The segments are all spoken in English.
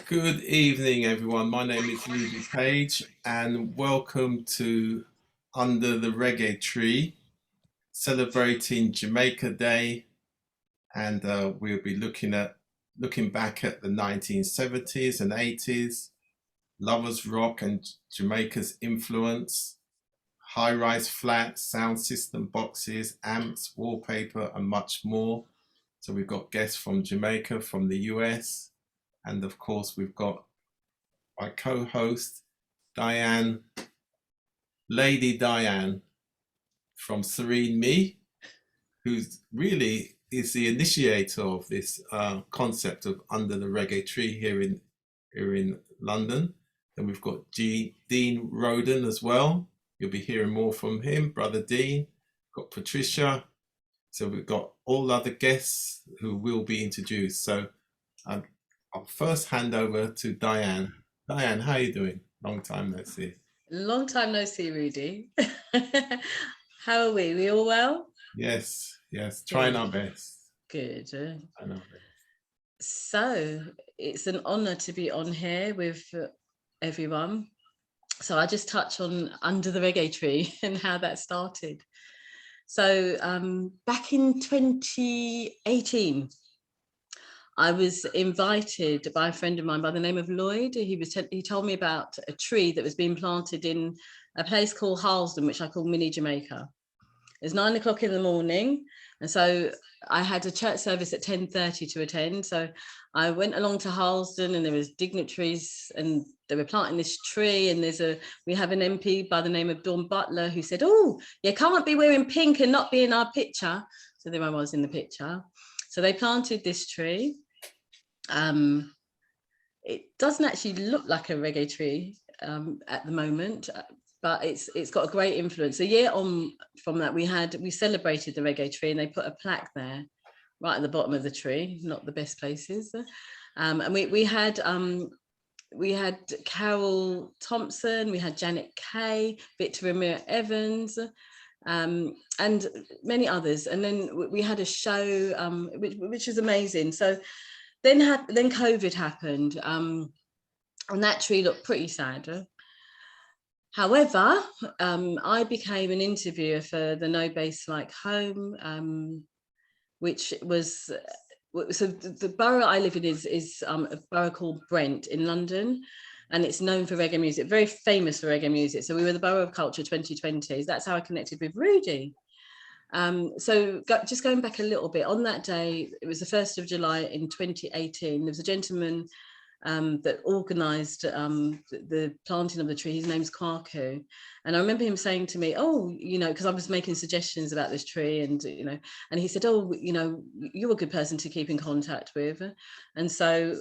Good evening, everyone. My name is Rudy Page, and welcome to Under the Reggae Tree, celebrating Jamaica Day, and we'll be looking back at the 1970s and 80s, lovers rock and Jamaica's influence, high-rise flats, sound system boxes, amps, wallpaper, and much more. So we've got guests from Jamaica, from the US, and of course we've got my co-host Diane, Lady Diane from Serene Me, who's really is the initiator of this concept of Under the Reggae Tree here in London. Then we've got Dean Roden as well. You'll be hearing more from him, Brother Dean. Got Patricia. So we've got all other guests who will be introduced. So I'll first hand over to Diane. Diane, how are you doing? Long time no see. Long time no see, Rudy. How are we? We all well? Yes, trying our best. Good. Trying our best. So it's an honour to be on here with everyone. So I just touch on Under the Reggae Tree and how that started. So back in 2018, I was invited by a friend of mine by the name of Lloyd. He told me about a tree that was being planted in a place called Harlesden, which I call Mini Jamaica. It was 9 o'clock in the morning, and so I had a church service at 10:30 to attend. So I went along to Harlesden, and there was dignitaries, and they were planting this tree. And we have an MP by the name of Dawn Butler who said, "Oh, you can't be wearing pink and not be in our picture." So there I was in the picture. So they planted this tree. It doesn't actually look like a reggae tree at the moment, but it's got a great influence. A year on from that, we celebrated the reggae tree, and they put a plaque there, right at the bottom of the tree. Not the best places, and we had Carol Thompson, we had Janet Kay, Victor Ramir Evans, and many others. And then we had a show which was amazing. So then COVID happened, and that tree looked pretty sad. However, I became an interviewer for the No Base Like Home, which was so the borough I live in is a borough called Brent in London, and it's known for reggae music, very famous for reggae music. So we were the Borough of Culture 2020. That's how I connected with Rudy. Just going back a little bit, on that day, it was the 1st of July in 2018, there was a gentleman that organised the planting of the tree. His name's Kwaku. And I remember him saying to me, "Oh, because I was making suggestions about this tree, and and he said, "Oh, you're a good person to keep in contact with." And so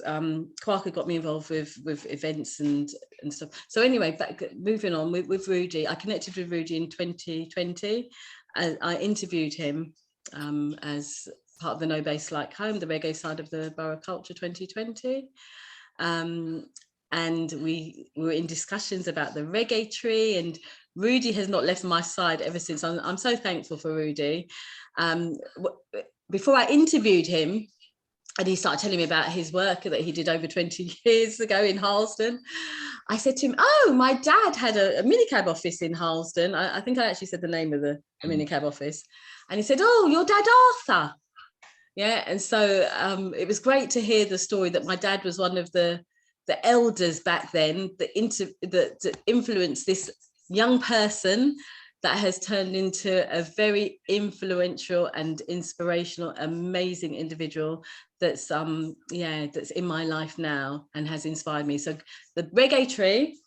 Kwaku got me involved with events and stuff. So anyway, moving on with Rudy, I connected with Rudy in 2020. I interviewed him as part of the No Base Like Home, the reggae side of the Borough Culture 2020. And we were in discussions about the reggae tree, and Rudy has not left my side ever since. I'm so thankful for Rudy. Before I interviewed him, and he started telling me about his work that he did over 20 years ago in Harlesden, I said to him, "Oh, my dad had a minicab office in Harlesden." I think I actually said the name of the minicab office. And he said, "Oh, your dad Arthur." Yeah, and so it was great to hear the story that my dad was one of the elders back then that influenced this young person that has turned into a very influential and inspirational, amazing individual that's in my life now and has inspired me. So the reggae tree,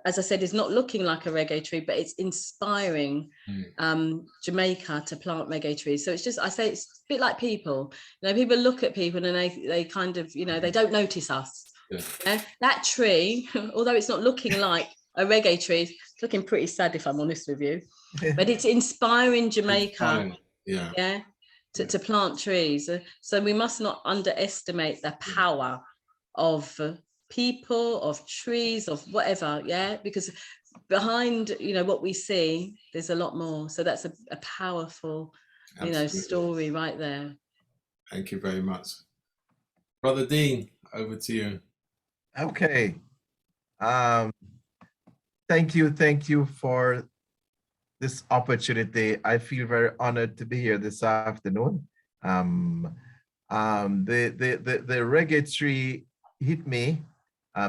as I said, is not looking like a reggae tree, but it's inspiring Jamaica to plant reggae trees. So it's just, I say it's a bit like people. People look at people and they kind of, they don't notice us. Yeah. That tree, although it's not looking like a reggae tree, it's looking pretty sad, if I'm honest with you. But it's inspiring Jamaica. To plant trees. So we must not underestimate the power of people, of trees, of whatever, because behind what we see, there's a lot more. So that's a powerful story right there. Thank you very much. Brother Dean, over to you. Okay. Um, thank you for this opportunity. I feel very honored to be here this afternoon. Um, the reggae tree hit me.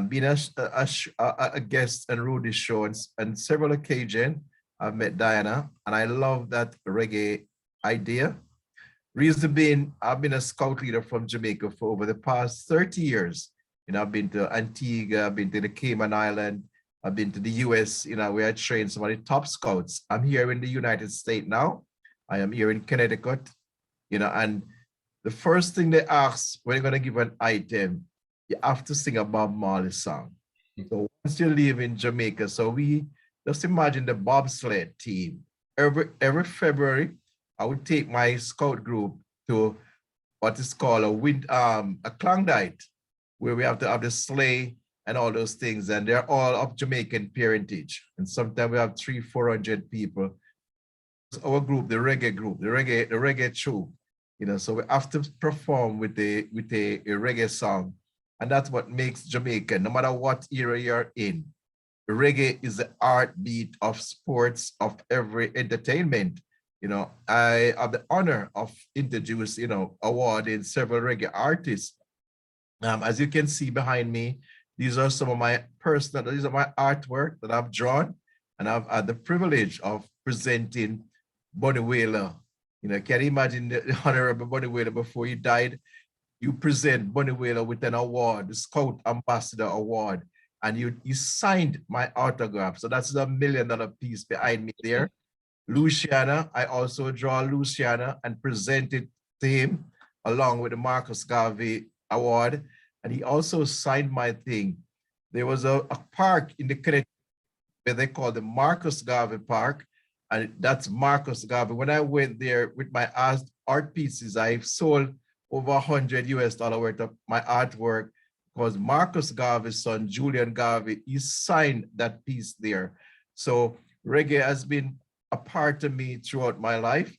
Being a guest on Rudy's show on several occasions, I've met Diana, and I love that reggae idea. Reason being, I've been a scout leader from Jamaica for over the past 30 years. I've been to Antigua, I've been to the Cayman Island, I've been to the US, where I trained some of the top scouts. I'm here in the United States now. I am here in Connecticut, and the first thing they ask when you're going to give an item, you have to sing a Bob Marley song. So once you live in Jamaica, so we just imagine the bobsled team. Every February, I would take my scout group to what is called a clown night, where we have to have the sleigh and all those things, and they're all of Jamaican parentage. And sometimes we have 300-400 people. Our group, the reggae group, the reggae troop, so we have to perform with a reggae song, and that's what makes Jamaica. No matter what era you're in, reggae is the heartbeat of sports, of every entertainment. I have the honor of introducing, awarding several reggae artists. As you can see behind me, these are some of my these are my artwork that I've drawn, and I've had the privilege of presenting Bunny Wailer. Can you imagine the Honorable Bunny Wailer before he died? You present Bunny Wailer with an award, the Scout Ambassador Award, and you signed my autograph. So that's a $1 million piece behind me there. Luciana, I also draw Luciana and present it to him along with the Marcus Garvey Award. And he also signed my thing. There was a park in the Connecticut where they call the Marcus Garvey Park, and that's Marcus Garvey. When I went there with my art pieces, I sold over $100 worth of my artwork because Marcus Garvey's son, Julian Garvey, he signed that piece there. So reggae has been a part of me throughout my life.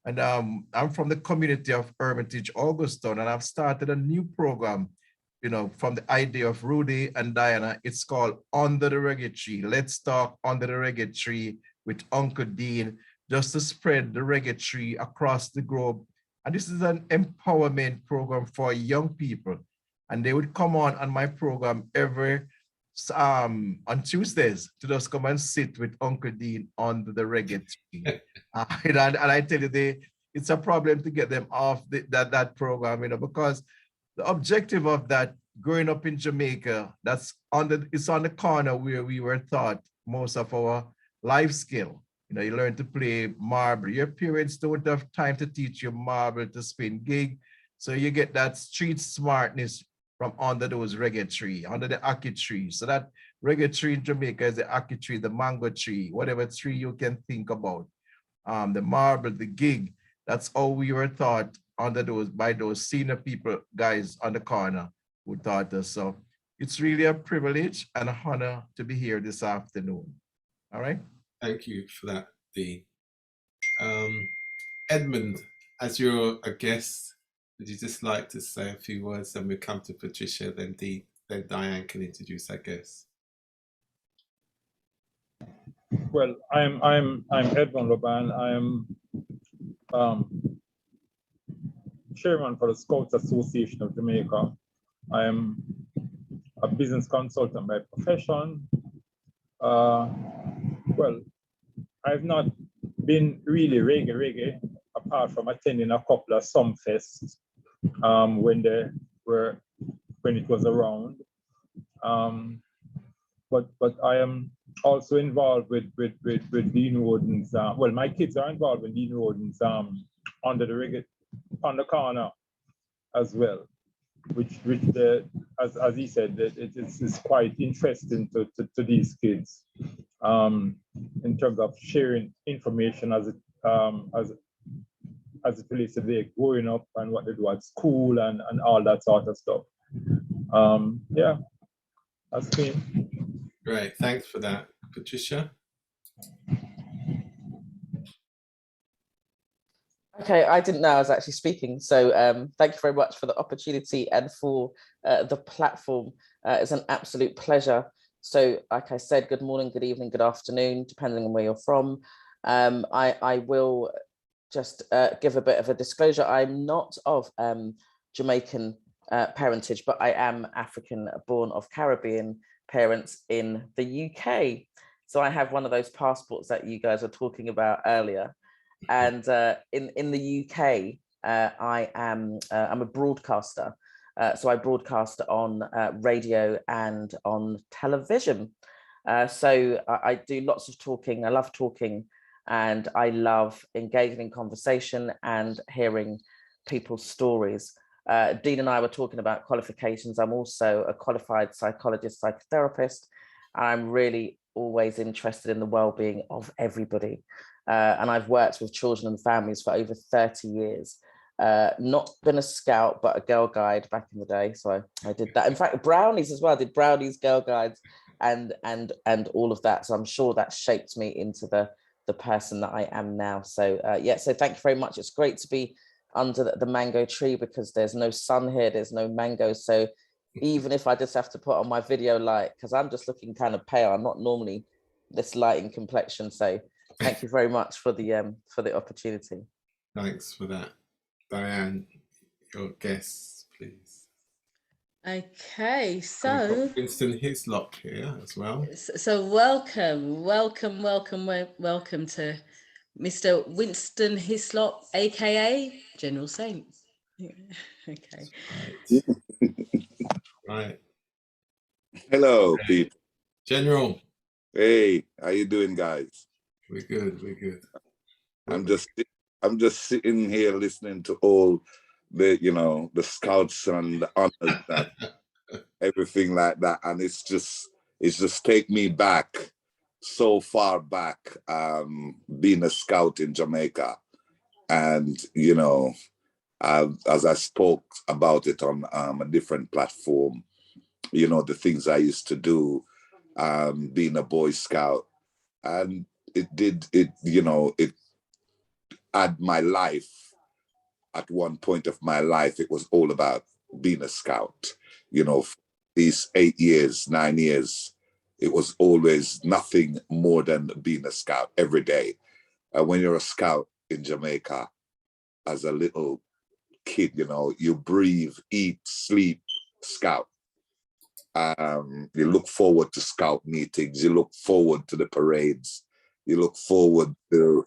And I'm from the community of Hermitage, Augustown, and I've started a new program, from the idea of Rudy and Diana. It's called Under the Reggae Tree. Let's talk under the reggae tree with Uncle Dean, just to spread the reggae tree across the globe. And this is an empowerment program for young people. And they would come on my program every on Tuesdays to just come and sit with Uncle Dean under the reggae tree. And I tell you, it's a problem to get them off that program, because the objective of that, growing up in Jamaica, it's on the corner where we were taught most of our life skill. You learn to play marble. Your parents don't have time to teach you marble to spin gig. So you get that street smartness from under those reggae tree, under the ackee tree. So that reggae tree in Jamaica is the ackee tree, the mango tree, whatever tree you can think about. The marble, the gig. That's how we were taught by those senior people, guys on the corner who taught us. So it's really a privilege and an honor to be here this afternoon. All right. Thank you for that, Dee. Edmund, as you're a guest, would you just like to say a few words? Then we come to Patricia, then Dee, then Diane can introduce our guest. Well, I'm Edmund Loban. I am chairman for the Scouts Association of Jamaica. I am a business consultant by profession. Well, I've not been really reggae apart from attending a couple of Sumfests when it was around. But I am also involved with Dean Roden's. Well, my kids are involved with Dean Roden's under the reggae on the corner as well, which as he said, it's quite interesting to these kids in terms of sharing information as it relates to their growing up and what they do at school and all that sort of stuff. Yeah, that's me. Great, thanks for that, Patricia. Okay, I didn't know I was actually speaking. So thank you very much for the opportunity and for the platform It's an absolute pleasure. So, like I said, good morning, good evening, good afternoon, depending on where you're from. I will just give a bit of a disclosure. I'm not of Jamaican parentage, but I am African, born of Caribbean parents in the UK. So I have one of those passports that you guys were talking about earlier. And in the UK, I'm a broadcaster. So I broadcast on radio and on television. So I do lots of talking. I love talking, and I love engaging in conversation and hearing people's stories. Dean and I were talking about qualifications. I'm also a qualified psychologist, psychotherapist. I'm really always interested in the well-being of everybody. And I've worked with children and families for over 30 years. Not been a scout, but a girl guide back in the day. So I did that. In fact, brownies as well. I did brownies, girl guides, and all of that. So I'm sure that shaped me into the person that I am now. So yeah, so thank you very much. It's great to be under the mango tree because there's no sun here, there's no mango. So even if I just have to put on my video light, because I'm just looking kind of pale, I'm not normally this light in complexion. So thank you very much for the opportunity. Thanks for that. Diane, your guests, please. Okay, We've so got Winston Hislop here as well. so welcome to Mr. Winston Hislop, aka General Saint. Okay. Right. Hello, Okay. people. General. Hey, how you doing, guys? We're good. We're good. I'm just sitting here listening to all the, the scouts and the honors and everything like that, and it's just take me back so far back, being a scout in Jamaica, and as I spoke about it on a different platform, the things I used to do, being a Boy Scout, and it had my life. At one point of my life, it was all about being a scout. These 8 years, 9 years, it was always nothing more than being a scout every day. When you're a scout in Jamaica, as a little kid, you breathe, eat, sleep, scout. You look forward to scout meetings. You look forward to the parades. You look forward to,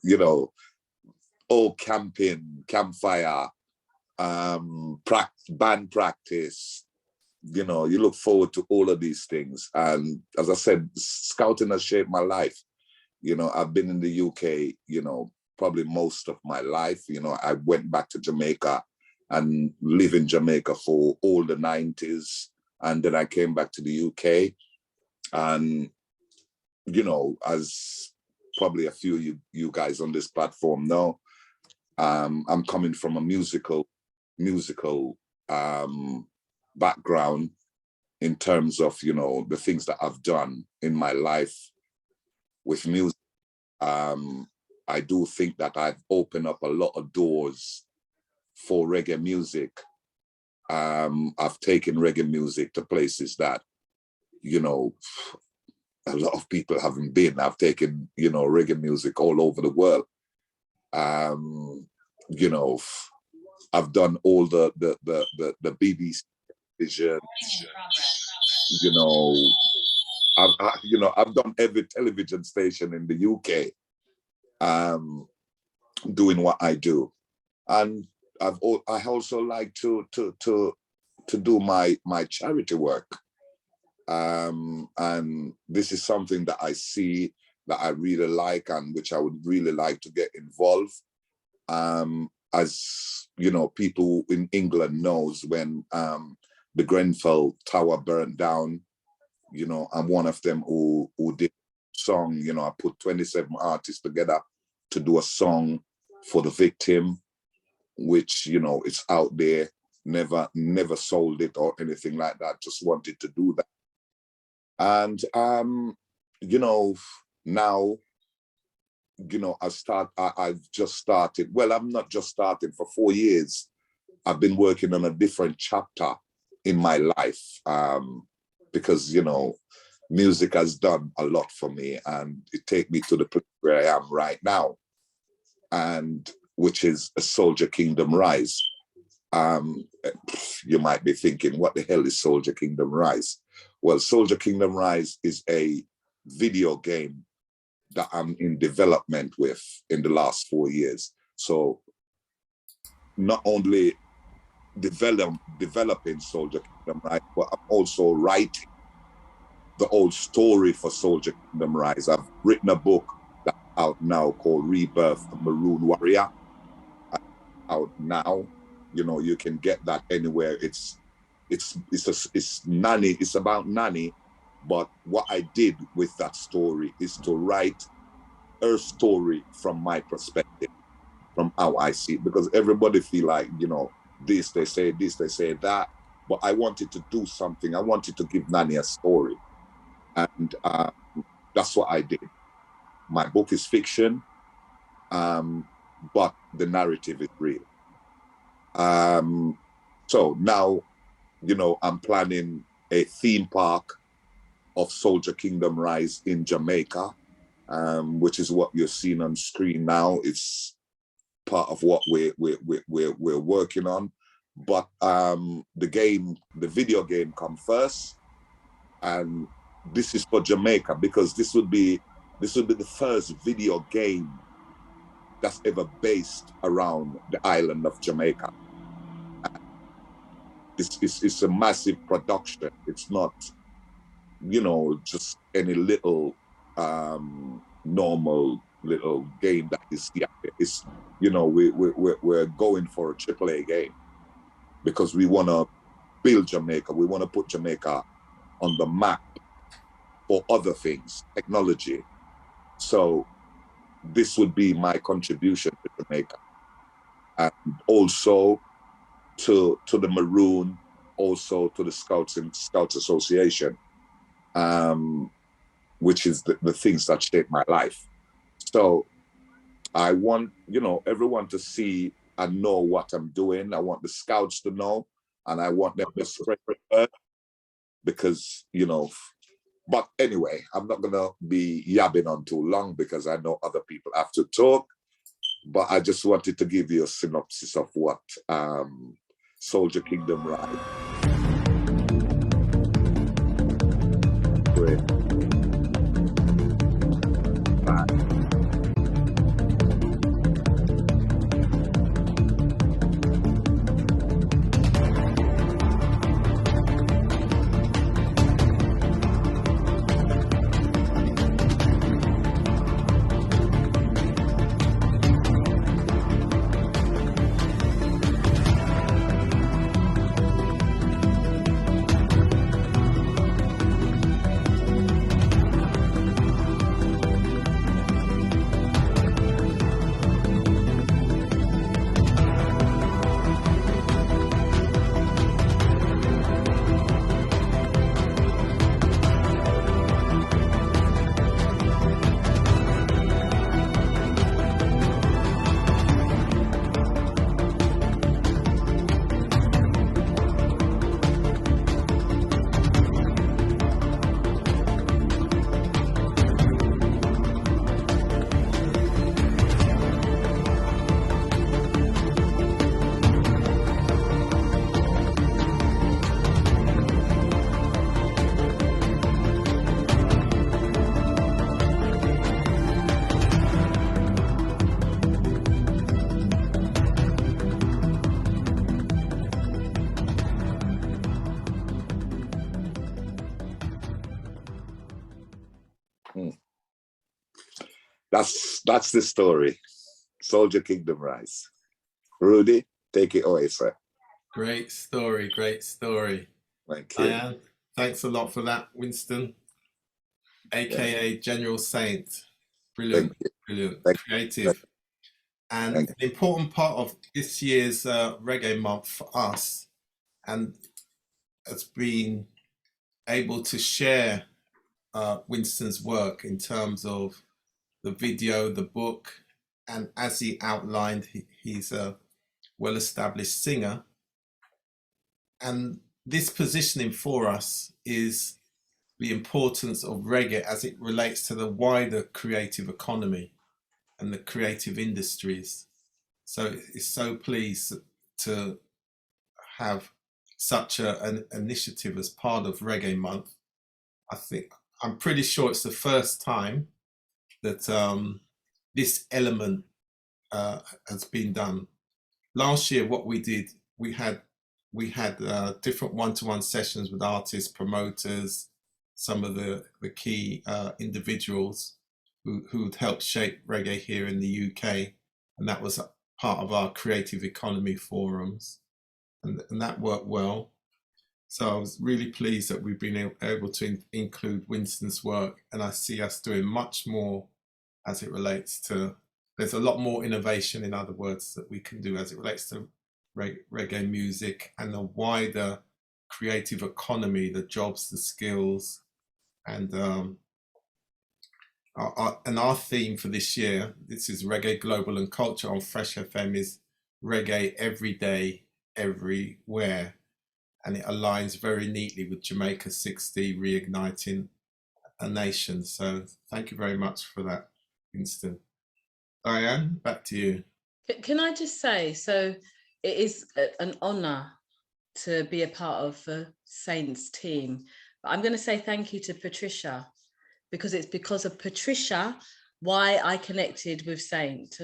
camping, campfire, band practice. You look forward to all of these things. And as I said, scouting has shaped my life. I've been in the UK, probably most of my life. I went back to Jamaica and lived in Jamaica for all the 90s. And then I came back to the UK. And, as probably a few of you guys on this platform know, I'm coming from a musical background in terms of, the things that I've done in my life with music. I do think that I've opened up a lot of doors for reggae music. I've taken reggae music to places that, a lot of people haven't been. I've taken, reggae music all over the world. I've done all the BBC vision, I've done every television station in the UK, doing what I do. And I also like to do my charity work. And this is something that I see that I really like and which I would really like to get involved. As people in England knows, when the Grenfell Tower burned down, I'm one of them who did a song. I put 27 artists together to do a song for the victim, which it's out there. Never sold it or anything like that. Just wanted to do that. And now, I've just started. Well, I'm not just started. For 4 years, I've been working on a different chapter in my life, because, you know, music has done a lot for me, and it take me to the place where I am right now, and which is a Soldier Kingdom Rise. You might be thinking, what the hell is Soldier Kingdom Rise? Well, Soldier Kingdom Rise is a video game that I'm in development with in the last 4 years. So not only developing Soldier Kingdom Rise, but I'm also writing the old story for Soldier Kingdom Rise. I've written a book that's out now called Rebirth of Maroon Warrior. Out now, you know, you can get that anywhere. It's Nani. It's about Nani, but what I did with that story is to write her story from my perspective, from how I see it, because everybody feel like, you know, this they say that, but I wanted to do something. I wanted to give Nani a story, and that's what I did. My book is fiction, but the narrative is real. So now, you know, I'm planning a theme park of Soldier Kingdom Rise in Jamaica, which is what you're seeing on screen now. It's part of what we're working on. But the video game come first, and this is for Jamaica, because this would be the first video game that's ever based around the island of Jamaica. It's a massive production. It's not, you know, just any little normal little game that is here. It's, you know, we're going for a AAA game, because we want to build Jamaica. We want to put Jamaica on the map for other things, technology. So this would be my contribution to Jamaica, and also to the Maroon, also to the Scouts Association, which is the things that shape my life. So I want, you know, everyone to see and know what I'm doing. I want the Scouts to know, and I want them to spread the word, because, you know, but anyway, I'm not gonna be yabbing on too long, because I know other people have to talk, but I just wanted to give you a synopsis of what Soldier Kingdom Rise. Great. That's the story. Soldier Kingdom Rise. Rudy, take it away, sir. Great story, great story. Thank you. Diane, thanks a lot for that, Winston, aka General Saint. Brilliant, brilliant, creative. And an important part of this year's Reggae Month for us, and has been able to share Winston's work in terms of the video, the book, and as he outlined, he's a well-established singer. And this positioning for us is the importance of reggae as it relates to the wider creative economy and the creative industries. So it's so pleased to have such an initiative as part of Reggae Month. I'm pretty sure it's the first time that this element has been done. Last year, what we did, we had different one-to-one sessions with artists, promoters, some of the key individuals who'd helped shape reggae here in the UK, and that was part of our creative economy forums, and that worked well. So I was really pleased that we've been able to include Winston's work, and I see us doing much more as it relates to, there's a lot more innovation, in other words, that we can do as it relates to reggae music and the wider creative economy, the jobs, the skills, and our theme for this year, this is Reggae Global and Culture on Fresh FM, is reggae every day, everywhere. And it aligns very neatly with Jamaica 60, reigniting a nation. So thank you very much for that, Winston. Diane, back to you. Can I just say, so it is an honour to be a part of the Saints team. But I'm going to say thank you to Patricia, because it's because of Patricia why I connected with Saint.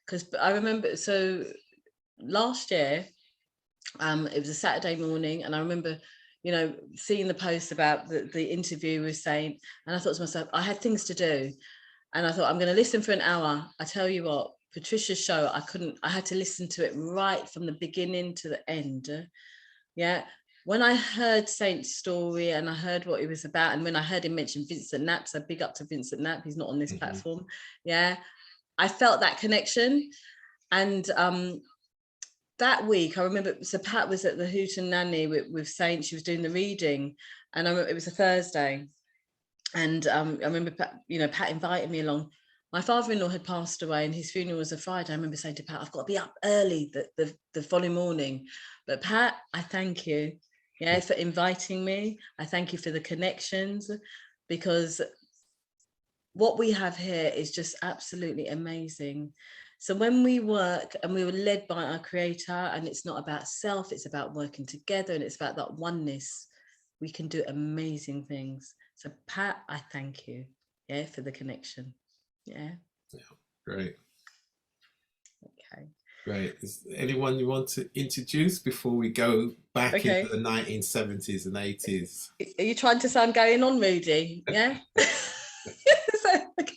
Because I remember, so last year, it was a Saturday morning, and I remember, you know, seeing the post about the interview with Saint, and I thought to myself, I had things to do, and I thought, I'm going to listen for an hour. I tell you what, Patricia's show, I had to listen to it right from the beginning to the end. Yeah. When I heard Saint's story and I heard what it was about, and when I heard him mention Vincent Knapp, so big up to Vincent Knapp, he's not on this platform. Yeah. I felt that connection. And that week, I remember, so Pat was at the Hooten Nanny with Saint. She was doing the reading, and I remember it was a Thursday. And I remember, Pat invited me along. My father-in-law had passed away, and his funeral was a Friday. I remember saying to Pat, I've got to be up early the following morning. But Pat, I thank you, for inviting me. I thank you for the connections, because what we have here is just absolutely amazing. So when we work and we were led by our creator, and it's not about self, it's about working together, and it's about that oneness, we can do amazing things. So Pat, I thank you, for the connection. Yeah, great. Okay. Great. Is there anyone you want to introduce before we go back Okay. into the 1970s and 80s? Are you trying to say I'm going on, Rudy? Yeah. Okay.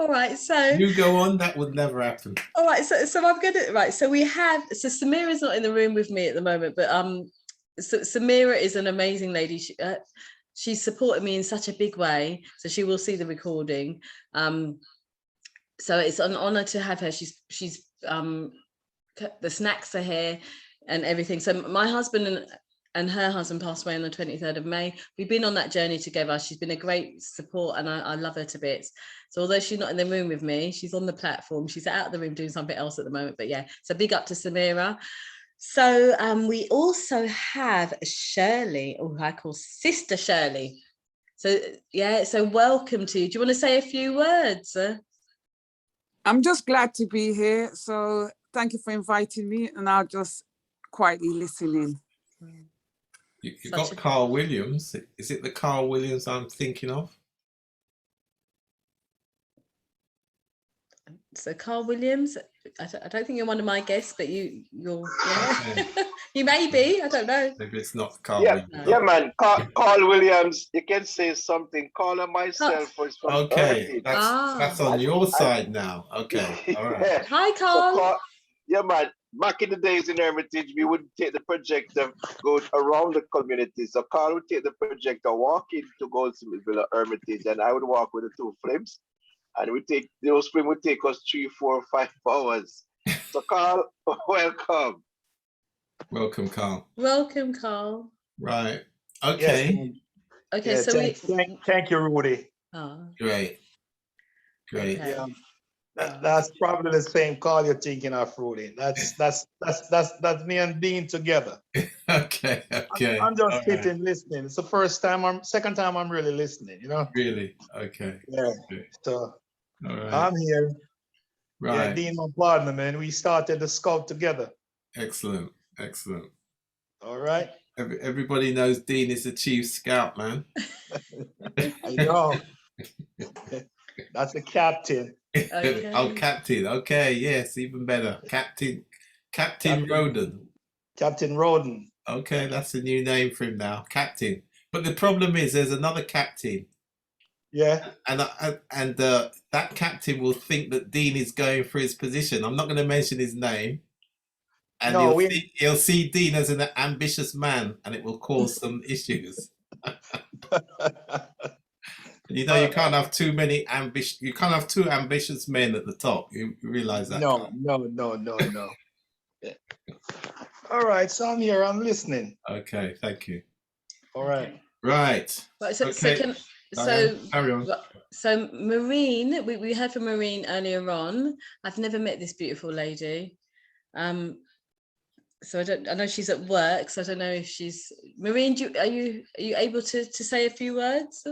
All right. So you go on. That would never happen. All right. So I'm gonna So we have. So Samira's not in the room with me at the moment, but so Samira is an amazing lady. She's supported me in such a big way. So she will see the recording. So it's an honor to have her. She's the snacks are here and everything. So my husband and her husband passed away on the 23rd of May. We've been on that journey together. She's been a great support, and I love her to bits. So although she's not in the room with me, she's on the platform. She's out of the room doing something else at the moment, but yeah, so big up to Samira. So we also have Shirley, who I call Sister Shirley. So so welcome to you. Do you want to say a few words? I'm just glad to be here. So thank you for inviting me, and I'll just quietly listen in. You got Carl Williams. Is it the Carl Williams I'm thinking of? So Carl Williams, I don't think you're one of my guests, but you're you may be. I don't know. Maybe it's not Carl Williams. Yeah, man. Carl Williams, you can say something. Carl and myself was from Okay, that's on your side now. Okay, all right. Yeah. Hi, Carl. So yeah, man. Back in the days in Hermitage, we would take the projector, go around the community. So Carl would take the projector, walk into Goldsmithville Hermitage, and I would walk with the two flames. And those flames would take us 3, 4, 5 hours. So Carl, welcome. Welcome, Carl. Welcome, Carl. Right. Okay. Yes. Okay, yeah, so thank you, Rudy. Oh. Great. Okay. Yeah. That's probably the same call you're thinking of, Rudy. That's me and Dean together. Okay, okay. I'm just All right. sitting listening. It's the second time I'm really listening, you know? Really? Okay. Yeah. Okay. So All right. I'm here. Yeah, Right. Dean, my partner, man. We started the scout together. Excellent. Excellent. All right. Everybody knows Dean is the chief scout, man. I know. That's the captain. Okay. Oh, captain. Okay, yes, even better. Captain Roden. Captain Roden. Okay, that's a new name for him now, captain. But the problem is, there's another captain, Yeah. and that captain will think that Dean is going for his position. I'm not going to mention his name, and No, he'll see Dean as an ambitious man, and it will cause some issues. You know, you can't have too many You can't have two ambitious men at the top. You realize that? No, Carl? no. Yeah. All right, so I'm here. I'm listening. Okay, thank you. All right. Right. Right, so, Okay. Carry on. So Maureen, we heard from Maureen earlier on. I've never met this beautiful lady. So I know she's at work, so I don't know if she's Maureen. Are you able to say a few words?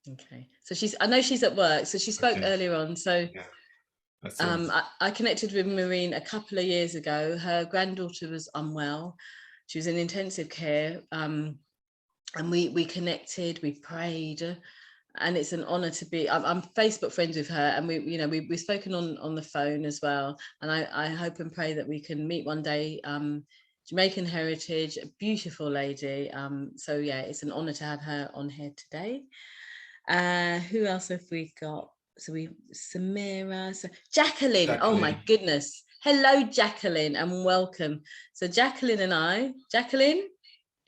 Okay, so I know she's at work, so she spoke earlier on. So I connected with Maureen a couple of years ago. Her granddaughter was unwell. She was in intensive care, and we connected, we prayed, and it's an honor to be. I'm Facebook friends with her, and we've spoken on the phone as well. And I hope and pray that we can meet one day. Jamaican heritage, a beautiful lady. So yeah, it's an honor to have her on here today. Who else have we got? So Samira, Jacqueline. Oh my goodness. Hello, Jacqueline, and welcome. So Jacqueline and I, Jacqueline,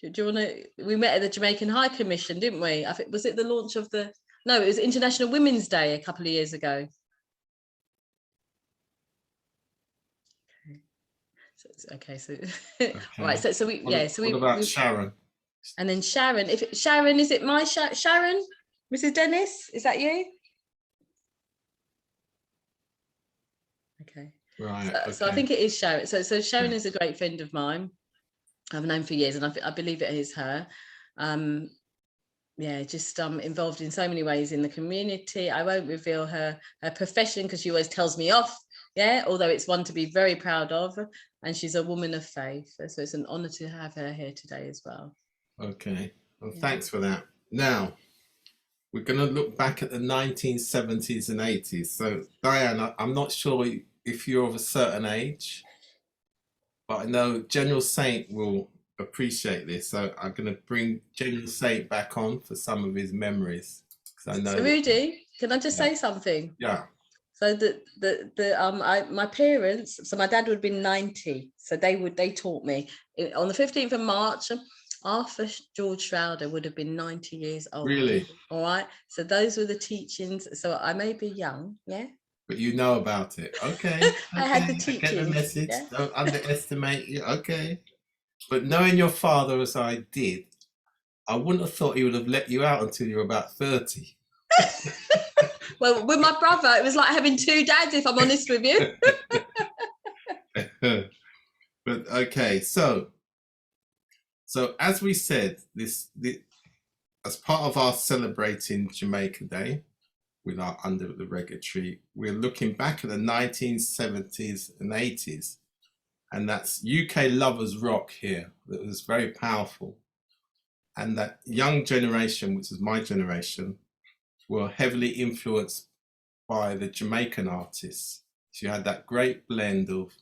do you want to, we met at the Jamaican High Commission, didn't we? I think, was it the launch of it was International Women's Day a couple of years ago. Okay, so right, so what about Sharon? And then Sharon, Sharon, is it my Sharon? Mrs. Dennis, is that you? Okay. Right. So I think it is Sharon. So Sharon is a great friend of mine. I've known for years, and I believe it is her. Just involved in so many ways in the community. I won't reveal her profession because she always tells me off. Yeah, although it's one to be very proud of, and she's a woman of faith. So it's an honor to have her here today as well. Okay. Well, thanks for that. Now, we're going to look back at the 1970s and 80s. So, Diane, I'm not sure if you're of a certain age, but I know General Saint will appreciate this. So I'm going to bring General Saint back on for some of his memories. I know. So Rudy, can I just say something? Yeah. So my parents, so my dad would have been 90. So they taught me on the 15th of March. Arthur George Schrouder would have been 90 years old. Really? All right. So those were the teachings. So I may be young, yeah. But you know about it. Okay. I had the teachings. I get the message. Yeah? Don't underestimate you. Okay. But knowing your father as I did, I wouldn't have thought he would have let you out until you were about 30. Well, with my brother, it was like having two dads, if I'm honest with you. But okay, so as we said, this as part of our celebrating Jamaica Day with our Under the Reggae Tree, we're looking back at the 1970s and 80s, and that's UK lovers rock here that was very powerful, and that young generation, which is my generation, were heavily influenced by the Jamaican artists. So you had that great blend of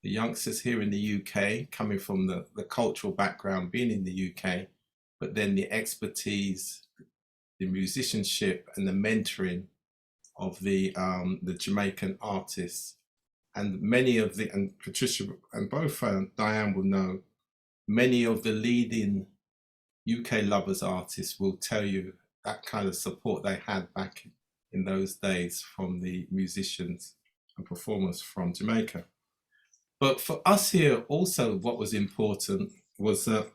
the youngsters here in the UK coming from the cultural background, being in the UK, but then the expertise, the musicianship and the mentoring of the Jamaican artists. And many of and Patricia and both Diane will know, many of the leading UK lovers artists will tell you that kind of support they had back in those days from the musicians and performers from Jamaica. But for us here, also what was important was that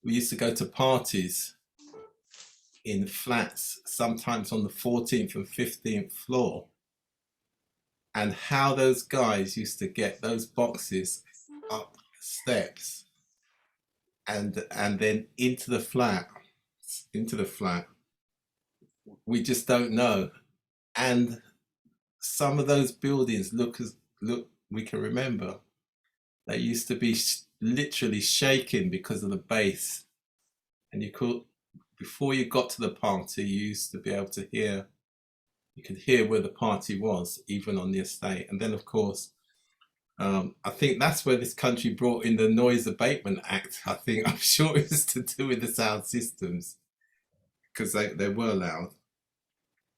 we used to go to parties in flats, sometimes on the 14th and 15th floor, and how those guys used to get those boxes up steps and then into the flat. We just don't know. And some of those buildings look we can remember, they used to be literally shaking because of the bass. And you could, before you got to the party, you used to be able to hear, you could hear where the party was, even on the estate. And then, of course, I think that's where this country brought in the Noise Abatement Act. I'm sure it was to do with the sound systems, because they were loud.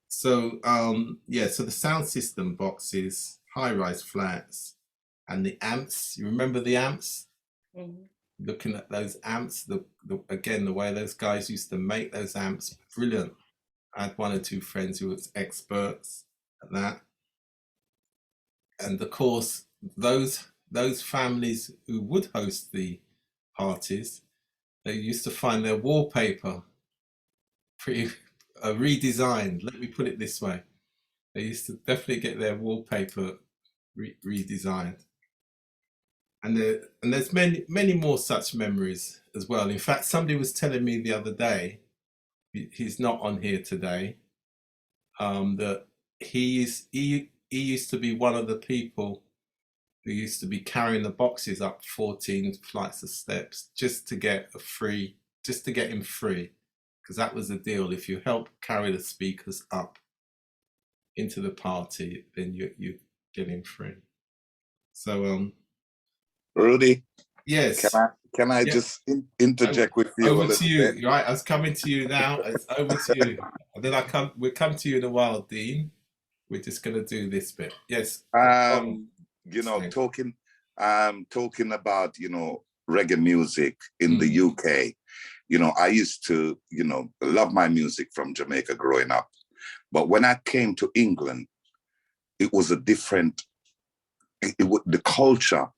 So, so the sound system boxes, high-rise flats, and the amps. You remember the amps? Mm-hmm. Looking at those amps, again, the way those guys used to make those amps, brilliant. I had one or two friends who was experts at that. And of course, those families who would host the parties, they used to find their wallpaper pretty redesigned. Let me put it this way: they used to definitely get their wallpaper redesigned. And there's many more such memories as well. In fact, somebody was telling me the other day, he's not on here today, that he used to be one of the people who used to be carrying the boxes up 14 flights of steps just to get him free, because that was the deal. If you help carry the speakers up into the party, then you get him free. So Rudy, yes, can I just interject with you a over little to you, bit? right? I was coming to you now. It's over to you, and then we'll come to you in a while, Dean. We're just gonna do this bit. Yes. Talking about, reggae music in the UK, I used to, love my music from Jamaica growing up. But when I came to England, it was a different, the culture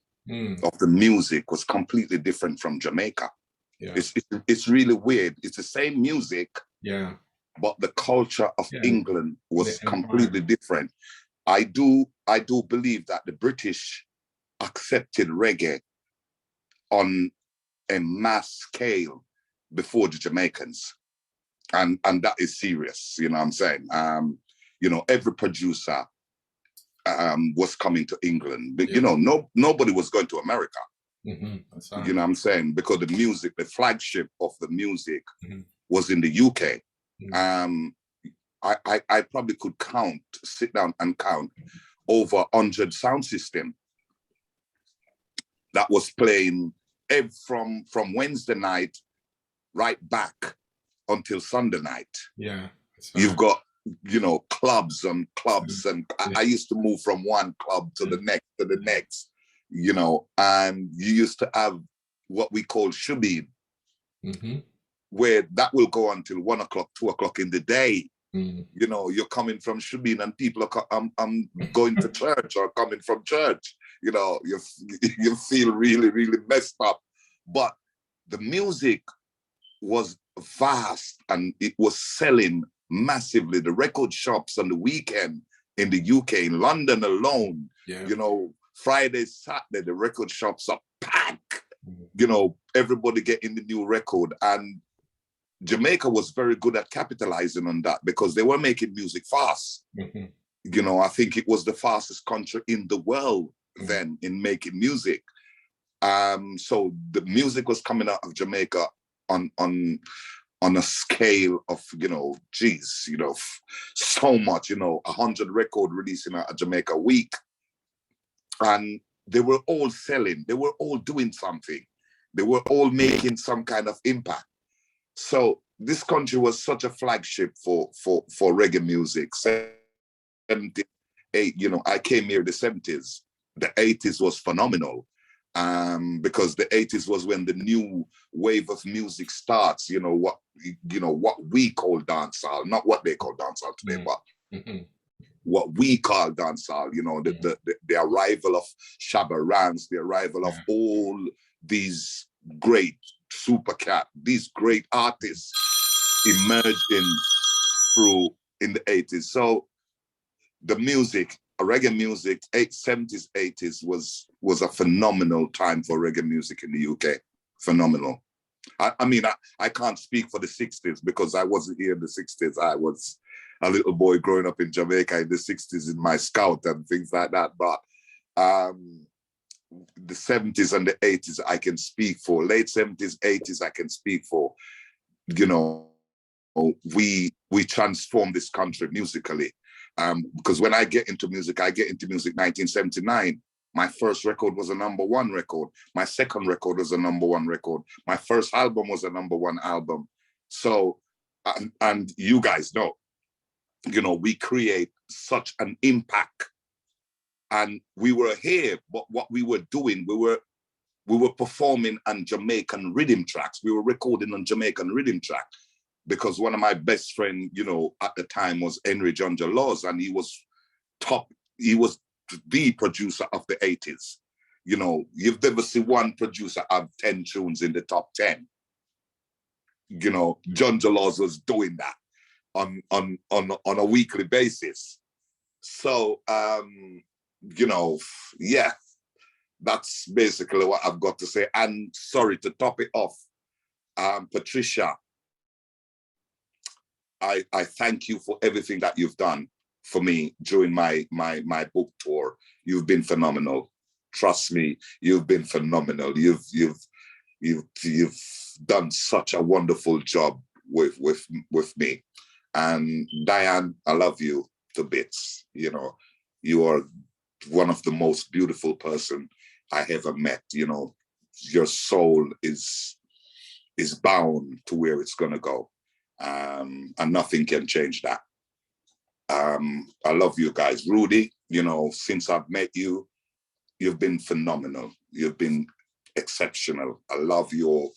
of the music was completely different from Jamaica. Yeah. It's really weird. It's the same music, yeah, but the culture of England was completely different. I do believe that the British accepted reggae on a mass scale before the Jamaicans, and that is serious. You know what I'm saying? Every producer was coming to England, but nobody was going to America. That's right. You know what I'm saying? Because the music, the flagship of the music was in the UK. I probably could sit down and count over 100 sound system that was playing from Wednesday night right back until Sunday night. Yeah. Right. You've got, clubs and I used to move from one club to the next, and you used to have what we call shubin, where that will go until 1 o'clock, 2 o'clock in the day. You're coming from shubin and people are going to church or coming from church. You feel really, really messed up. But the music was vast and it was selling massively. The record shops on the weekend in the UK, in London alone, Friday, Saturday, the record shops are packed. Everybody getting the new record. And Jamaica was very good at capitalizing on that because they were making music fast. I think it was the fastest country in the world then in making music. So the music was coming out of Jamaica on a scale of, so much, 100 record releasing out of Jamaica a week. And they were all selling, they were all doing something. They were all making some kind of impact. So this country was such a flagship for reggae music. 78, I came here in the 70s. The 80s was phenomenal. Because the 80s was when the new wave of music starts, what we call dancehall, not what they call dancehall today, but what we call dancehall, the arrival of Shabba Ranks, the arrival of all these great Super Cat, these great artists emerging through in the 80s. So the music, reggae music, 70s, 80s was a phenomenal time for reggae music in the UK. Phenomenal. I mean, I can't speak for the 60s because I wasn't here in the 60s. I was a little boy growing up in Jamaica in the 60s in my scout and things like that. But the 70s and the 80s I can speak for. Late 70s, 80s I can speak for. You know, we transformed this country musically. Because when I get into music 1979. My first record was a #1 record. My second record was a #1 record. My first album was a #1 album. So, and you guys know, you know, we create such an impact. And we were here, but what we were doing, we were performing on Jamaican rhythm tracks. We were recording on Jamaican rhythm track because one of my best friends, you know, at the time was Henry Junja Laws, and he was the producer of the 80s. You know, you've never seen one producer have 10 tunes in the top 10. You know, Junja Laws was doing that on a weekly basis. So, you know, yeah, that's basically what I've got to say. And sorry to top it off, Patricia, I thank you for everything that you've done for me during my book tour. You've been phenomenal. Trust me, you've been phenomenal. You've done such a wonderful job with me. And Diane, I love you to bits. You know, you are one of the most beautiful person I ever met. You know, your soul is bound to where it's gonna go. And nothing can change that. I love you guys. Rudy, you know, since I've met you, you've been phenomenal. You've been exceptional. I love your,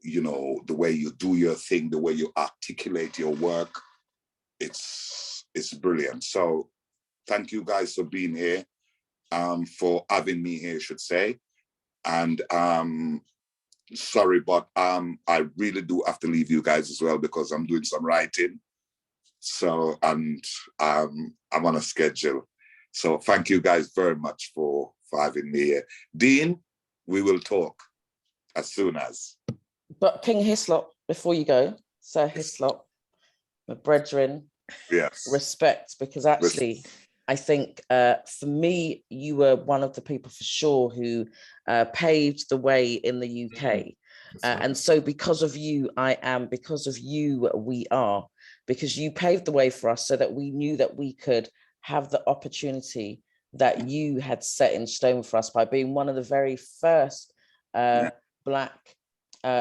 you know, the way you do your thing, the way you articulate your work. It's brilliant. So thank you guys for being here, for having me here, I should say. And sorry, but I really do have to leave you guys as well because I'm doing some writing. So, and I'm on a schedule. So thank you guys very much for having me here. Dean, we will talk as soon as. But King Hislop, before you go, Sir Hislop, my brethren, yes, respect, because actually, I think for me, you were one of the people for sure who paved the way in the UK. Right. And so because of you, I am, because of you, we are, because you paved the way for us so that we knew that we could have the opportunity that you had set in stone for us by being one of the very first Black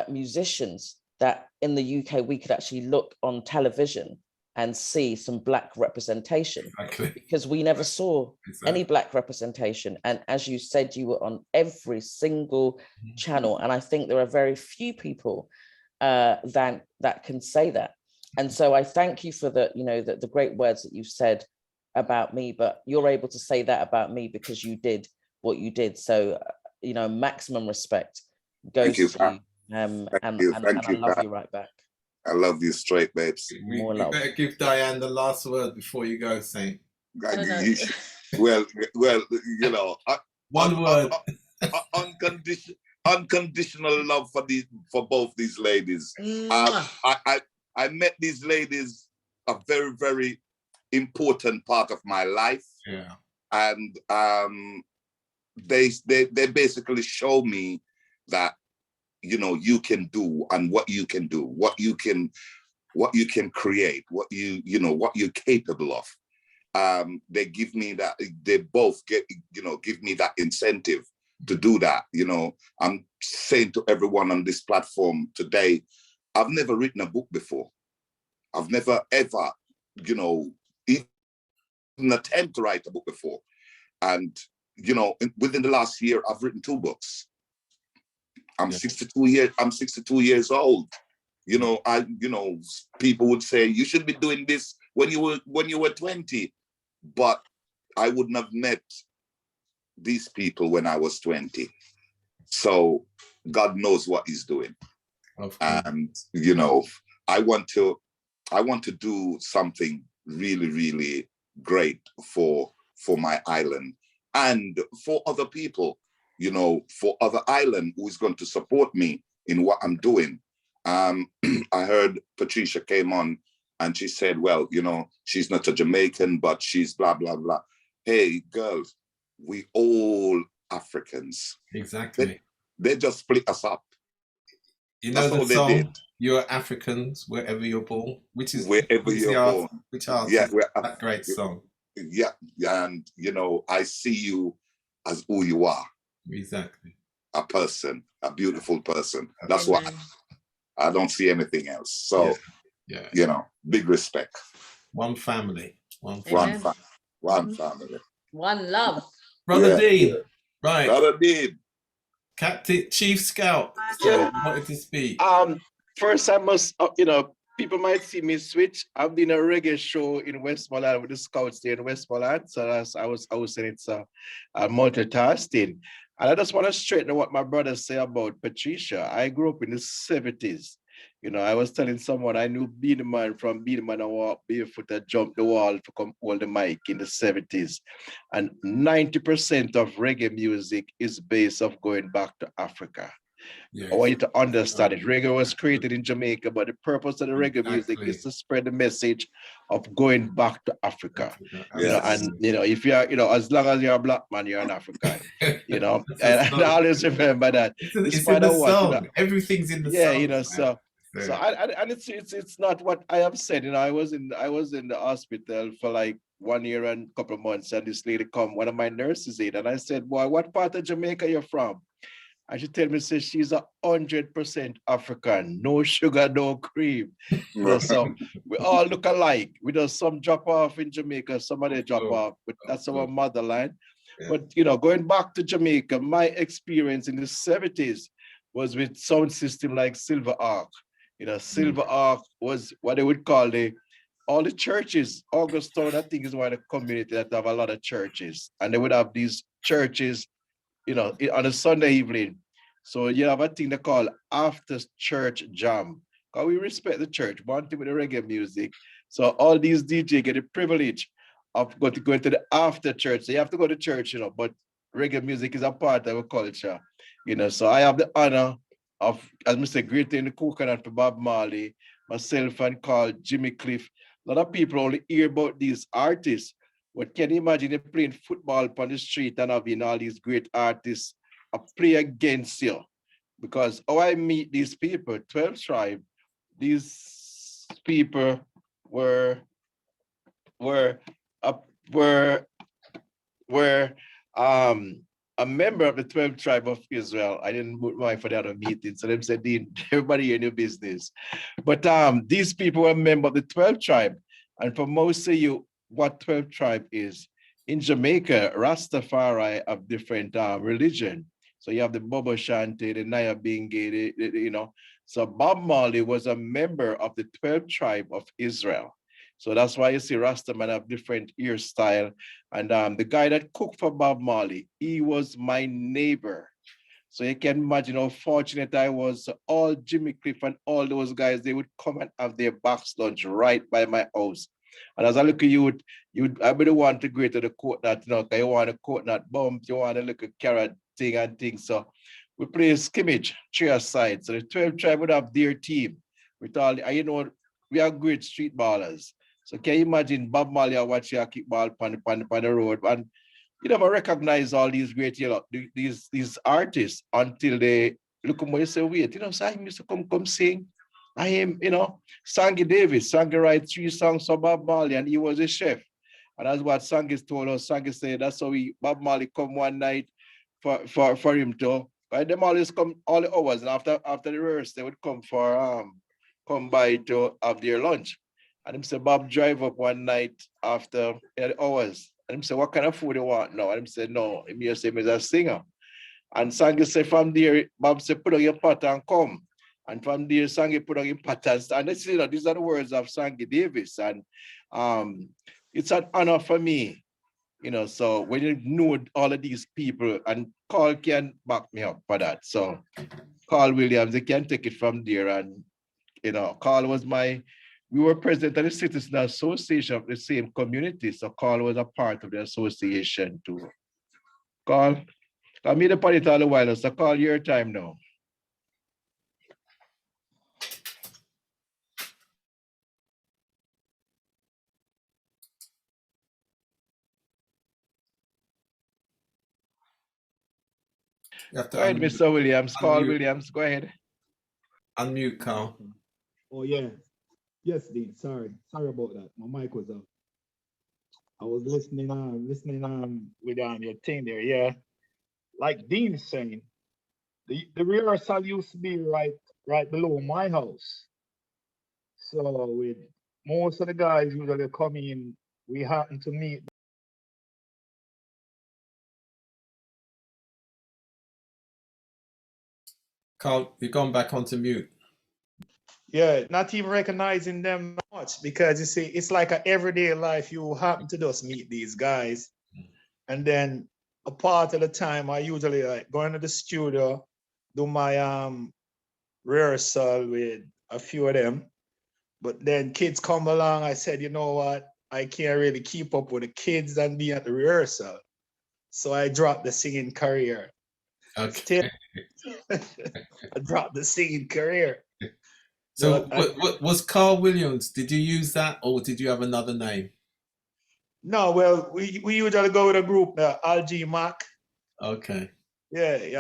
musicians that in the UK we could actually look on television and see some Black representation. Exactly. Because we never saw any Black representation. And as you said, you were on every single channel. And I think there are very few people that can say that. And so I thank you for the, you know, the great words that you've said about me, but you're able to say that about me because you did what you did. So, you know, maximum respect goes to you. And I love you right back. I love you straight, babes. You better give Diane the last word before you go, Saint. Well, you know, one word. Unconditional love for both these ladies. I met these ladies a very, very important part of my life. Yeah. And they basically show me that, you know, you can do and what you can do, what you can create, what what you're capable of. They give me that, they both give me that incentive to do that. You know, I'm saying to everyone on this platform today, I've never written a book before. I've never ever, you know, even attempt to write a book before. And, you know, within the last year, I've written 2 books. I'm 62 years old. You know, people would say you should be doing this when you were 20, but I wouldn't have met these people when I was 20. So God knows what he's doing. And, you know, I want to do something really, really great for my island and for other people, you know, for other island who is going to support me in what I'm doing. I heard Patricia came on and she said, well, you know, she's not a Jamaican, but she's blah, blah, blah. Hey, girls, we all Africans. Exactly. They just split us up. You know That's the all they song, did. You're Africans Wherever You're Born, Wherever you're born. which artist? Yeah, That great song. Yeah, and you know, I see you as who you are. Exactly. A person, a beautiful person. That's what I don't see anything else. So, yeah. You know, big respect. One family. One family. One love. Brother Dean. Right. Brother Dean. Captain Chief Scout. Yeah. You wanted to speak. First I must, you know, people might see me switch. I've been a reggae show in Westmoreland with the Scouts there in Westmoreland. So I was saying it's a multitasking. And I just want to straighten what my brothers say about Patricia. I grew up in the 70s. You know, I was telling someone I knew Beenie Man from Beenie Man and walk barefoot and jump the wall to come hold the mic in the 70s. And 90% of reggae music is based off going back to Africa. Yes. I want you to understand it. Reggae was created in Jamaica, but the purpose of the reggae music is to spread the message of going back to Africa. You know, and you know, if you're, you know, as long as you're a black man, you're an African. You know, and I always remember that. It's in the what, song. you know, Everything's in the song. yeah, you know, so and it's not what I have said. You know, I was in the hospital for like 1 year and a couple of months, and this lady come, one of my nurses in, and I said, boy, what part of Jamaica you're from? And she tell me, say she's 100% African, no sugar, no cream. You know, so we all look alike. We do some drop off in Jamaica, some of they drop off, but that's our motherland. Yeah. But you know, going back to Jamaica, my experience in the 70s was with sound system like Silver Ark. You know, Silver Ark was what they would call all the churches. Augustown, I think, is one of the community that have a lot of churches, and they would have these churches, you know, on a Sunday evening. So you have a thing they call after church jam. Because we respect the church, one thing with the reggae music. So all these DJ get the privilege of going to the after church. So you have to go to church, you know, but reggae music is a part of our culture. You know, so I have the honor of, as Mr. Great in the Coconut for Bob Marley, myself and Carl, Jimmy Cliff. A lot of people only hear about these artists. But can you imagine they playing football on the street and having all these great artists play against you? Because how I meet these people, 12 Tribe, these people were a member of the 12 Tribe of Israel. I didn't put my for the other meeting, so them said, Dean, everybody in your business. But these people were a member of the 12 Tribe, and for most of you, what 12 Tribe is. In Jamaica, Rastafari have different religion. So you have the Bobo Shanti, the Naya Bingi, you know. So Bob Marley was a member of the 12 Tribe of Israel. So that's why you see Rastaman have different hairstyle. And the guy that cooked for Bob Marley, he was my neighbor. So you can imagine how fortunate I was. So all Jimmy Cliff and all those guys, they would come and have their box lunch right by my house. And as I look at you, I really want to go to the coconut, you know, because you want a coconut bump, you want to look at carrot thing and things. So we play skimmage, three aside. So the 12 Tribe would have their team with all, you know, we are great street ballers. So can you imagine Bob Marley watching a kickball on the road, and you never recognize all these great, you know, these artists until they look at me and say, wait, you know, so I used to come sing. I am, you know, Sangy Davis. Sangy write 3 songs for Bob Marley, and he was a chef. And that's what Sangy told us. Sangy said that's how Bob Marley come one night for him to. Right? Them always come all the hours, and after the rehearsal, they would come come by to have their lunch. And him say Bob drive up one night after the hours. And him say, what kind of food you want now? And him say, no, him just say, he's a singer. And Sangy said, from there, Bob said, put on your pot and come. And from there, Sangy put on your pot and stand. And you know, these are the words of Sangy Davis. And it's an honor for me, you know, so when you know all of these people, and Carl can back me up for that. So Carl Williams, they can take it from there and You know, Carl was we were president of the Citizen Association of the same community. So Carl was a part of the association too. Carl, I made a point all a while, so Carl, your time now. You have to Go ahead, Mr. Williams. Carl unmute, Williams, go ahead. unmute, Carl. Oh yeah. Yes, Dean. Sorry about that. My mic was off. I was listening with your thing there. Yeah. Like Dean is saying, the rehearsal used to be right below my house. So with most of the guys usually come in, we happen to meet. Carl, you've gone back onto mute. Yeah, not even recognizing them much because you see, it's like an everyday life. You happen to just meet these guys, and then a part of the time I usually like go into the studio, do my rehearsal with a few of them. But then kids come along. I said, you know what? I can't really keep up with the kids and be at the rehearsal, so I dropped the singing career. Okay. Still, I dropped the singing career. So But what was Carl Williams? Did you use that, or did you have another name? no, well, we usually go with a group, LG Mac. Okay. Yeah, you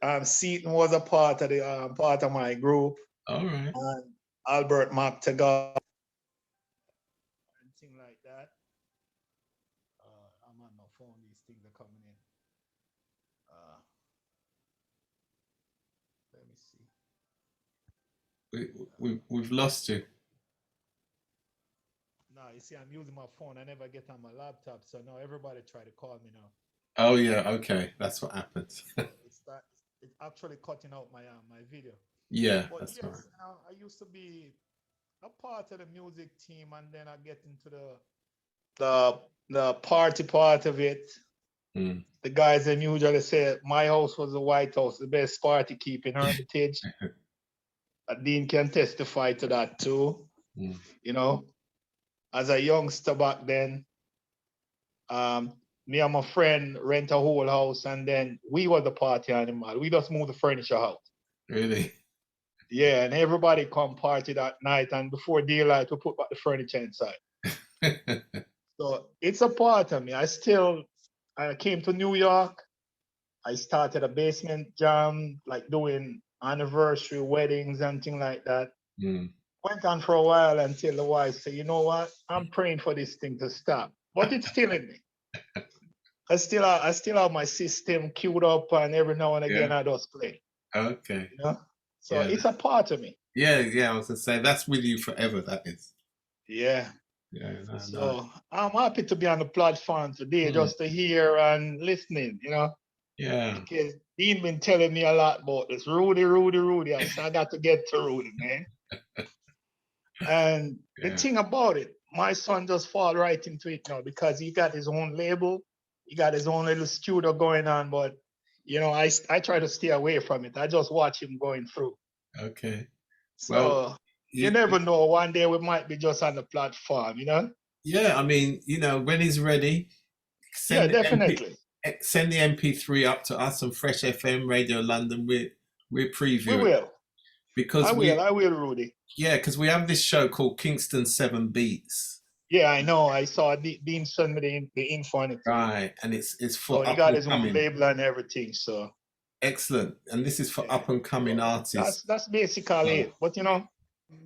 have Seaton was a part of my group, All right. and Albert Mac to go, anything like that. I'm on my phone. These things are coming in. Let me see. We've lost you. No, you see, I'm using my phone. I never get on my laptop, so now everybody try to call me now. Oh yeah. Okay. That's what happens. It's actually cutting out my video. Yeah. But That's yes, right. I used to be a part of the music team, and then I get into the party part of it. Mm. The guys then usually say my house was the White House, the best party keeping Hermitage. Dean can testify to that too. Mm. You know, as a youngster back then, me and my friend rent a whole house, and then we were the party animal. We just moved the furniture out. Really? Yeah, and everybody come party that night, and before daylight, we put back the furniture inside. So it's a part of me. I came to New York. I started a basement jam, like doing anniversary weddings and things like that. Mm. Went on for a while until the wife said, you know what? I'm praying for this thing to stop. But it's still in me. I still have my system queued up, and every now and again I just play. Okay. You know? So Yeah. it's a part of me. Yeah. I was gonna say that's with you forever. That is. Yeah. Yeah. No. So I'm happy to be on the platform today, just to hear and listening, you know. Yeah. Because Dean been telling me a lot about this. Rudy. I said, I got to get to Rudy, man. And the thing about it, my son just fall right into it now because he got his own label. He got his own little studio going on. But, you know, I try to stay away from it. I just watch him going through. Okay. So Well, you never know. One day we might be just on the platform, you know? Yeah. I mean, you know, when he's ready, Yeah, definitely. Send the MP3 up to us on Fresh FM Radio London. We're previewing. We will. Because I will, Rudy. Yeah, because we have this show called Kingston 7 Beats. Yeah, I know. I saw Dean send me the info on it. Right, and it's for so up he got and his coming. own label and everything. So excellent, and this is for up and coming artists. That's basically it. But you know,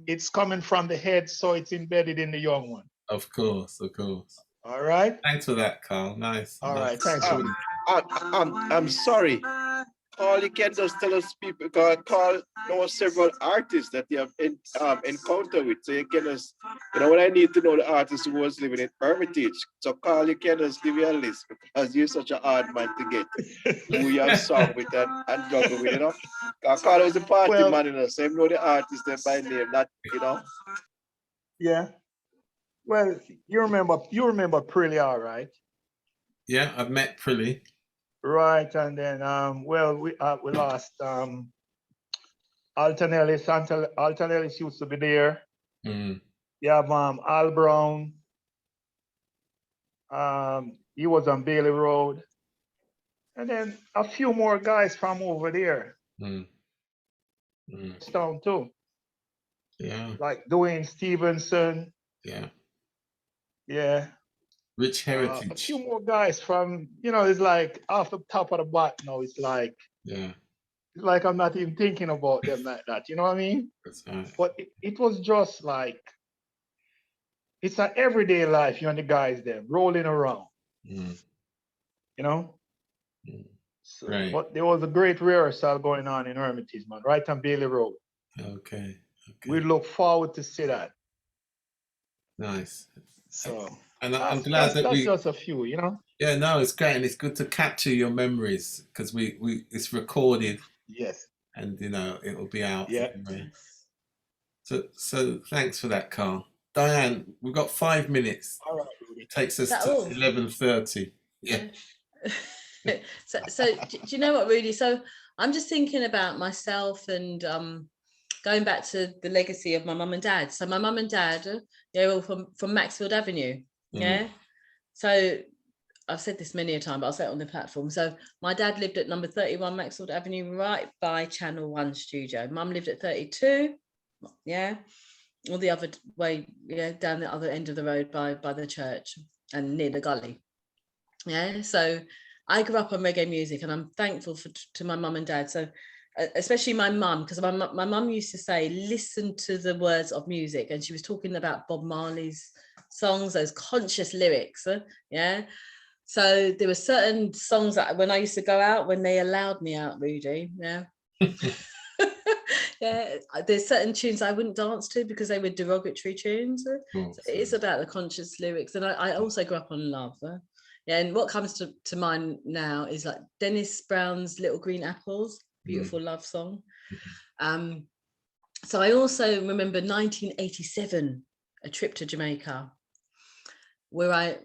it's coming from the head, so it's embedded in the young one. Of course. All right. Thanks for that, Carl. Nice. All right. Thanks, Rudy. I'm sorry. Carl, you can just tell us people, Carl knows several artists that you have encountered with. So you can just, you know what I need to know the artist who was living in Hermitage. So Carl, you can just give me a list because you're such a hard man to get. Who you have sung with and juggle with, you know? Carl was a party man, you know, so you know the artist then by name, not, you know. Yeah. Well, you remember Prilly, all right? Yeah, I've met Prilly. Right, and then we lost Alton Ellis used to be there. Mm. Yeah, Al Brown. He was on Bailey Road. And then a few more guys from over there. Mm. Mm. Town too. Yeah. Like Dwayne Stevenson. Yeah. Yeah. Rich A heritage. few more guys from, it's like off the top of the bat now. It's like I'm not even thinking about them like that. You know what I mean? That's right. But it was just like, it's an everyday life, you and the guys there rolling around. Mm. You know? Mm. So, Right. but there was a great rehearsal going on in Hermitage, man, right on Bailey Road. Okay. We look forward to see that. Nice. So, and I'm glad that that's just a few, Yeah, no, it's great, and it's good to capture your memories because we it's recorded. Yes. And it'll be out. Yeah. Anyway. So thanks for that, Carl. Diane, we've got 5 minutes. All right, Rudy. It takes us to 11:30. Yeah. So do you know what, Rudy? So I'm just thinking about myself and going back to the legacy of my mum and dad. So my mum and dad, they're all from Maxfield Avenue. Yeah. So I've said this many a time, but I'll say it on the platform. So my dad lived at number 31 Maxfield Avenue, right by Channel 1 studio. Mum lived at 32. Yeah. Or the other way, down the other end of the road by the church and near the gully. Yeah. So I grew up on reggae music, and I'm thankful to my mum and dad. So especially my mum, because my mum used to say, listen to the words of music. And she was talking about Bob Marley's songs, those conscious lyrics. Yeah. So there were certain songs that when I used to go out, when they allowed me out, Rudy, yeah. Yeah, there's certain tunes I wouldn't dance to because they were derogatory tunes. So it is about the conscious lyrics. And I also grew up on love. Yeah, and what comes to mind now is like Dennis Brown's Little Green Apples, beautiful love song. So I also remember 1987, a trip to Jamaica, where I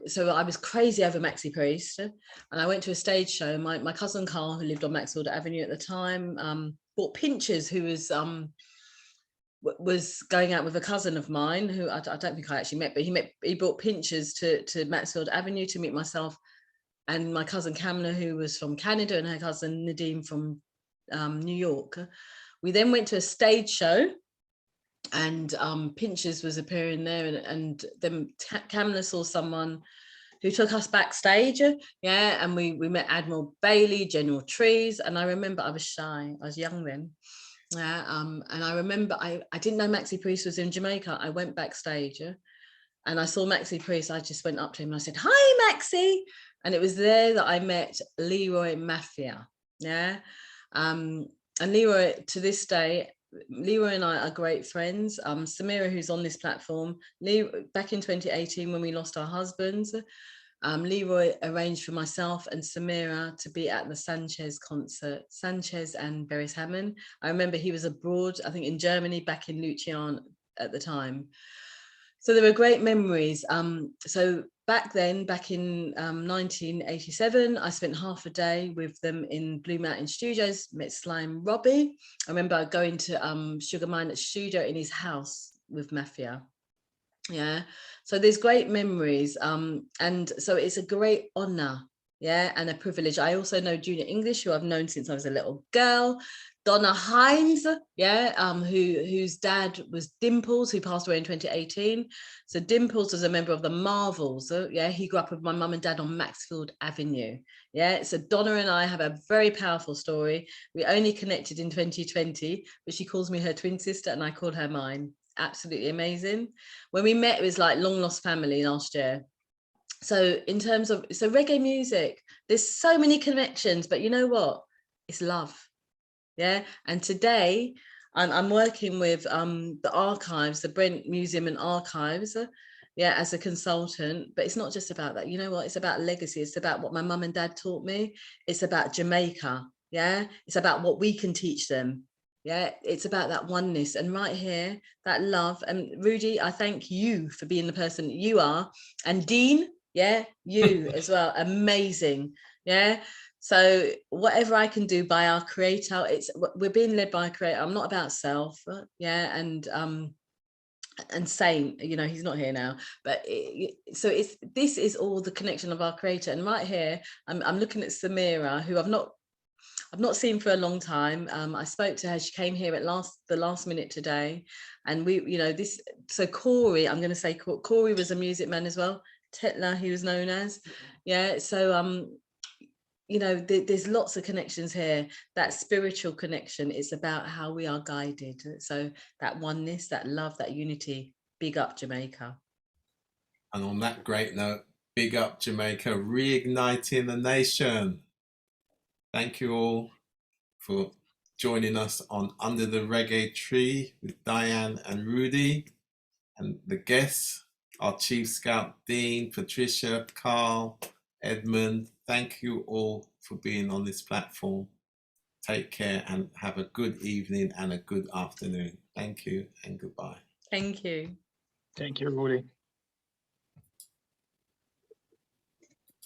was crazy over Maxi Priest, and I went to a stage show. My cousin Carl, who lived on Maxfield Avenue at the time, bought Pinchers, who was going out with a cousin of mine who I don't think I actually met, but he brought Pinchers to Maxfield Avenue to meet myself and my cousin Kamla, who was from Canada, and her cousin Nadine from New York. We then went to a stage show, and Pinchers was appearing there, and then Kamla saw someone who took us backstage, and we met Admiral Bailey, General Trees, and I remember I was shy, I was young then, and I remember I didn't know Maxi Priest was in Jamaica. I went backstage, and I saw Maxi Priest. I just went up to him and I said, "Hi, Maxi," and it was there that I met Leroy Mafia, and Leroy, to this day, Leroy and I are great friends. Samira, who's on this platform, back in 2018 when we lost our husbands, Leroy arranged for myself and Samira to be at the Sanchez concert, Sanchez and Beres Hammond. I remember he was abroad, I think in Germany, back in Lucian at the time. So there were great memories. So back then, back in 1987, I spent half a day with them in Blue Mountain Studios, met Slime Robbie. I remember going to Sugar Minott studio in his house with Mafia. Yeah, so there's great memories. And so it's a great honor, and a privilege. I also know Junior English, who I've known since I was a little girl. Donna Hines, whose dad was Dimples, who passed away in 2018. So Dimples was a member of the Marvels. He grew up with my mum and dad on Maxfield Avenue. So Donna and I have a very powerful story. We only connected in 2020, but she calls me her twin sister and I call her mine. Absolutely amazing. When we met, it was like long lost family last year. So in terms of reggae music, there's so many connections, but you know what? It's love. And today I'm working with the archives, the Brent Museum and Archives, as a consultant. But it's not just about that. You know what? It's about legacy. It's about what my mum and dad taught me. It's about Jamaica. It's about what we can teach them. It's about that oneness, and right here, that love. And Rudy, I thank you for being the person you are, and Dean, you as well, amazing. So whatever I can do by our creator, we're being led by a creator. I'm not about self, yeah, and Saint, you know, he's not here now, but this is all the connection of our creator. And right here, I'm looking at Samira, who I've not seen for a long time. I spoke to her. She came here at the last minute today, and we, you know, this. So Corey, I'm going to say Corey was a music man as well. Tetla, he was known as, yeah. So you know, there's lots of connections here. That spiritual connection is about how we are guided. So that oneness, that love, that unity. Big up Jamaica. And on that great note, big up Jamaica, reigniting the nation. Thank you all for joining us on Under the Reggae Tree with Diane and Rudy, and the guests, our Chief Scout Dean, Patricia, Carl, Edmund. Thank you all for being on this platform. Take care and have a good evening and a good afternoon. Thank you and goodbye. Thank you. Thank you, Rudy.